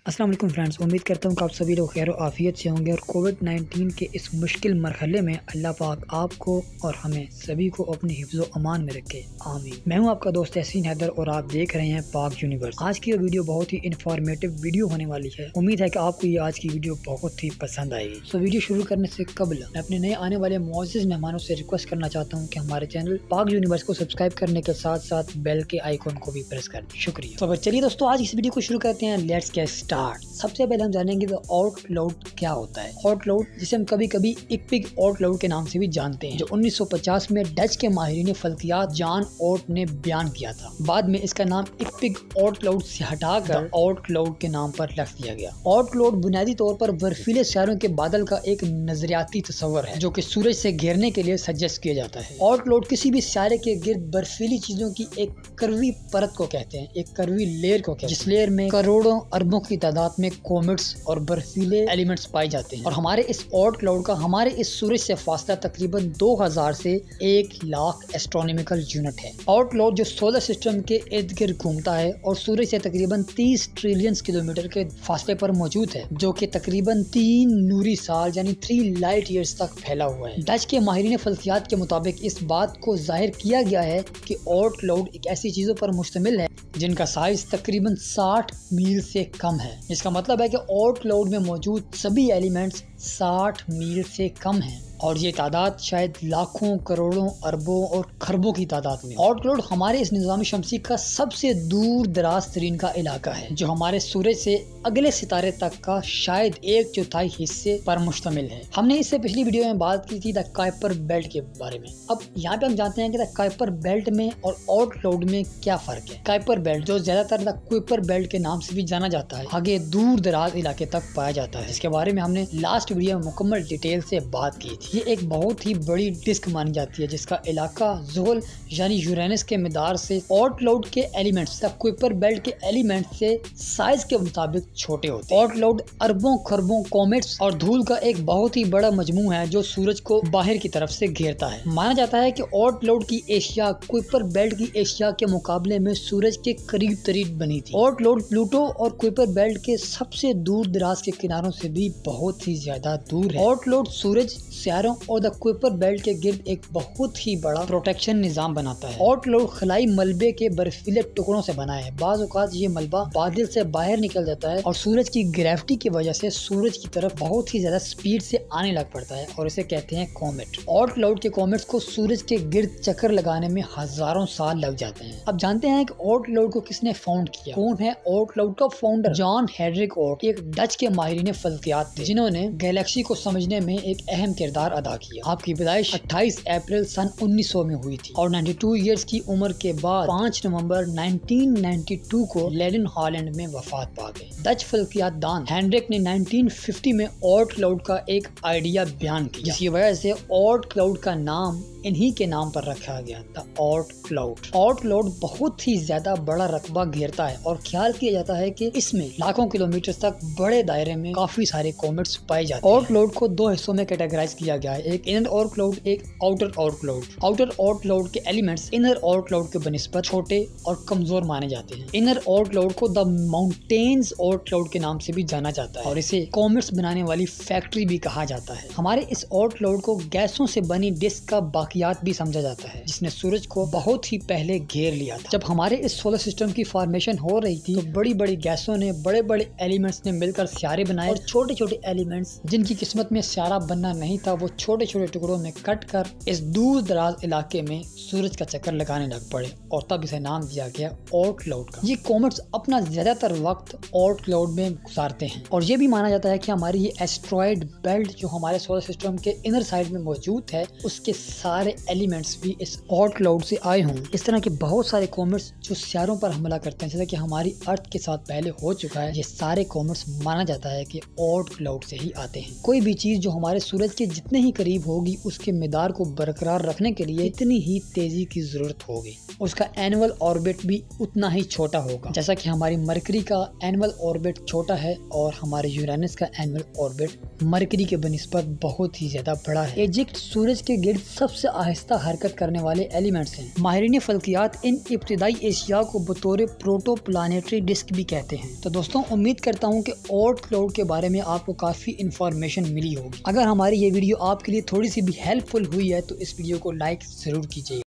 अस्सलाम वालेकुम फ्रेंड्स, उम्मीद करता हूँ कि आप सभी लोग खैर आफियत से होंगे और कोविड-19 के इस मुश्किल मरहले में अल्लाह पाक आपको और हमें सभी को अपने हिफ्ज़ अमान में रखे, आमीन। मैं हूँ आपका दोस्त यासीन हैदर और आप देख रहे हैं पाक यूनिवर्स। आज की वीडियो बहुत ही इन्फॉर्मेटिव वीडियो होने वाली है। उम्मीद है कि आपको ये आज की वीडियो बहुत ही पसंद आएगी। तो वीडियो शुरू करने से कबल मैं अपने नए आने वाले मुअज़्ज़िज़ मेहमानों से रिक्वेस्ट करना चाहता हूँ कि हमारे चैनल पाक यूनिवर्स को सब्सक्राइब करने के साथ साथ बेल के आइकॉन को भी प्रेस कर दें। शुक्रिया। तो चलिए दोस्तों, आज इस वीडियो को शुरू करते हैं। Let's get start. सबसे पहले हम जानेंगे तो आउटलाउड क्या होता है। आउटलाउड, जिसे हम कभी कभी इक्पिग आउटलाउड के नाम से भी जानते हैं, जो 1950 में डच के माहिरीन फल्कियात जान ओट ने बयान किया था। बाद में इसका नाम इक्पिग आउटलाउड से हटाकर आउटलाउड के नाम पर रख दिया गया। आउटलाउड बुनियादी तौर पर बर्फीले शहरों के बादल का एक नजरियाती तस्वर है जो कि सूरज से घेरने के लिए सजेस्ट किया जाता है। आउटलाउड किसी भी सितारे के गिर्द बर्फीली चीजों की एक करवी परत को कहते हैं, एक करवी लेयर को कहते हैं, जिस लेयर में करोड़ों अरबों की तादाद में कॉमेट्स और बर्फीले एलिमेंट्स पाए जाते हैं। और हमारे इस आउटलाउड का हमारे इस सूरज से फासला तकरीबन 2000 से 1 लाख एस्ट्रोनॉमिकल यूनिट है। आउटलाउड जो सोलर सिस्टम के इर्द गिर्द घूमता है और सूरज से तकरीबन 30 ट्रिलियन किलोमीटर के फासले पर मौजूद है, जो कि तकरीबन 3 नूरी साल यानी 3 लाइट ईयर्स तक फैला हुआ है। डच के माहिरीन फल्कियात के मुताबिक इस बात को जाहिर किया गया है कि आउटलाउड एक ऐसी चीजों पर मुश्तमिल है जिनका साइज तकरीबन 60 मील से कम है। इसका मतलब है कि आउटलाउड में मौजूद सभी एलिमेंट्स 60 मील से कम हैं और ये तादाद शायद लाखों, करोड़ों, अरबों और खरबों की तादाद में। आउटलाउड हमारे इस निज़ाम शमसी का सबसे दूर दराज तरीन का इलाका है, जो हमारे सूरज से अगले सितारे तक का शायद 1/4 हिस्से पर मुश्तमिल है। हमने इससे पिछली वीडियो में बात की थी द कुइपर बेल्ट के बारे में। अब यहाँ पे हम जानते हैं कि द कुइपर बेल्ट में और आउटलाउड में क्या फर्क है। कुइपर बेल्ट, जो ज्यादातर द कुइपर बेल्ट के नाम से भी जाना जाता है, आगे दूर दराज इलाके तक पाया जाता है, जिसके बारे में हमने लास्ट वीडियो में मुकम्मल डिटेल से बात की थी। ये एक बहुत ही बड़ी डिस्क मानी जाती है जिसका इलाका ज़ुहल यानी यूरेनस के मिदार से आउटलाउड के एलिमेंट्स द कुइपर बेल्ट के एलिमेंट्स से साइज के मुताबिक छोटे होते हैं। आउटलाउड अरबों खरबों कॉमेट्स और धूल का एक बहुत ही बड़ा मजमू है जो सूरज को बाहर की तरफ से घेरता है। माना जाता है कि आउटलाउड की एशिया कुइपर बेल्ट की एशिया के मुकाबले में सूरज के करीब तरीन बनी थी। आउटलाउड प्लूटो और कुइपर बेल्ट के सबसे दूर दराज के किनारों से भी बहुत ही ज्यादा दूर है। आउटलाउड सूरज, सियारों और द कुइपर बेल्ट के गिर्द एक बहुत ही बड़ा प्रोटेक्शन निजाम बनाता है। आउटलाउड खलाई मलबे के बर्फीले टुकड़ों से बना है। बाज़ औक़ात ये मलबा बादल से बाहर निकल जाता है और सूरज की ग्रेविटी की वजह से सूरज की तरफ बहुत ही ज्यादा स्पीड से आने लग पड़ता है और इसे कहते हैं कॉमेट। आउटलाउड के कॉमेट्स को सूरज के गिर्द चक्कर लगाने में हजारों साल लग जाते हैं। अब जानते हैं कि आउटलाउड को किसने फाउंड किया। कौन है आउटलाउड का फाउंडर? जॉन हेनरिक ओर्ट, एक डच के माहिरीन फल्कियात थे जिन्होंने गैलेक्सी को समझने में एक अहम किरदार अदा किया। आपकी पैदाइश 28 अप्रैल सन 1900 में हुई थी और 92 इयर्स की उम्र के बाद 5 नवंबर 1992 को लेडन हॉलैंड में वफात पा गए। डच फल्कियात दान हेनरिक ने 1950 में आउटलाउड का एक आइडिया बयान किया, जिसकी वजह से आउटलाउड का नाम इन्हीं के नाम पर रखा गया था, आउटलाउड। आउटलाउड बहुत ही ज्यादा बड़ा रकबा घेरता है और ख्याल किया जाता है कि इसमें लाखों किलोमीटर तक बड़े दायरे में काफी सारे कॉमेट्स पाए जाते हैं। आउटलाउड को 2 हिस्सों में कैटेगराइज किया गया है, एक इनर आउटलाउड, एक आउटर आउटलाउड। आउटर आउटलाउड के एलिमेंट्स इनर आउटलाउड के बनिस्बत छोटे और कमजोर माने जाते हैं। इनर आउटलाउड को द माउंटेन्स आउटलाउड के नाम से भी जाना जाता है और इसे कॉमेट्स बनाने वाली फैक्ट्री भी कहा जाता है। हमारे इस आउटलाउड को गैसों से बनी डिस्क का बाकियात भी समझा जाता है, जिसने सूरज को बहुत ही पहले घेर लिया था। जब हमारे इस सोलर सिस्टम की फॉर्मेशन हो रही थी तो बड़ी बड़ी गैसों ने, बड़े बड़े एलिमेंट्स ने मिलकर सियारे बनाए और छोटे छोटे एलिमेंट्स जिनकी किस्मत में सियारा बनना नहीं था, वो छोटे छोटे टुकड़ों में कट कर इस दूर दराज इलाके में सूरज का चक्कर लगाने लग पड़े और तब इसे नाम दिया गया आउटलाउड का। ये कॉमेट्स अपना ज्यादातर वक्त आउटलाउड में गुजारते हैं और ये भी माना जाता है कि हमारी ये एस्ट्रॉयड बेल्ट जो हमारे सोलर सिस्टम के इनर साइड में मौजूद है, उसके सारे एलिमेंट्स भी इस आउटलाउड से आए हों। इस तरह के बहुत सारे कॉमेट्स जो सियारों पर हमला करते हैं, जैसे कि हमारी अर्थ के साथ पहले हो चुका है, ये सारे कॉमेट्स माना जाता है कि आउटलाउड से ही आते हैं। कोई भी चीज जो हमारे सूरज के जितने ही करीब होगी, उसके मिदार को बरकरार रखने के लिए इतनी ही तेजी की जरूरत होगी, उसका एनुअल ऑर्बिट भी उतना ही छोटा होगा। जैसा कि हमारी मरकरी का एनुअल ऑर्बिट छोटा है और हमारे यूरेनस का एनुअल ऑर्बिट मरकरी के बनिस्बत बहुत ही ज्यादा बड़ा है। इजिप्ट सूरज के गिर्द सबसे आहिस्ता हरकत करने वाले एलिमेंट्स हैं। माहिरीन फल्कियात इन इब्तिदाई एशिया को बतौर प्रोटोप्लानेटरी डिस्क भी कहते हैं। तो दोस्तों उम्मीद करता हूँ कि ओर्ट क्लाउड के बारे में आपको काफ़ी इन्फॉर्मेशन मिली होगी। अगर हमारी ये वीडियो आपके लिए थोड़ी सी भी हेल्पफुल हुई है तो इस वीडियो को लाइक ज़रूर कीजिए।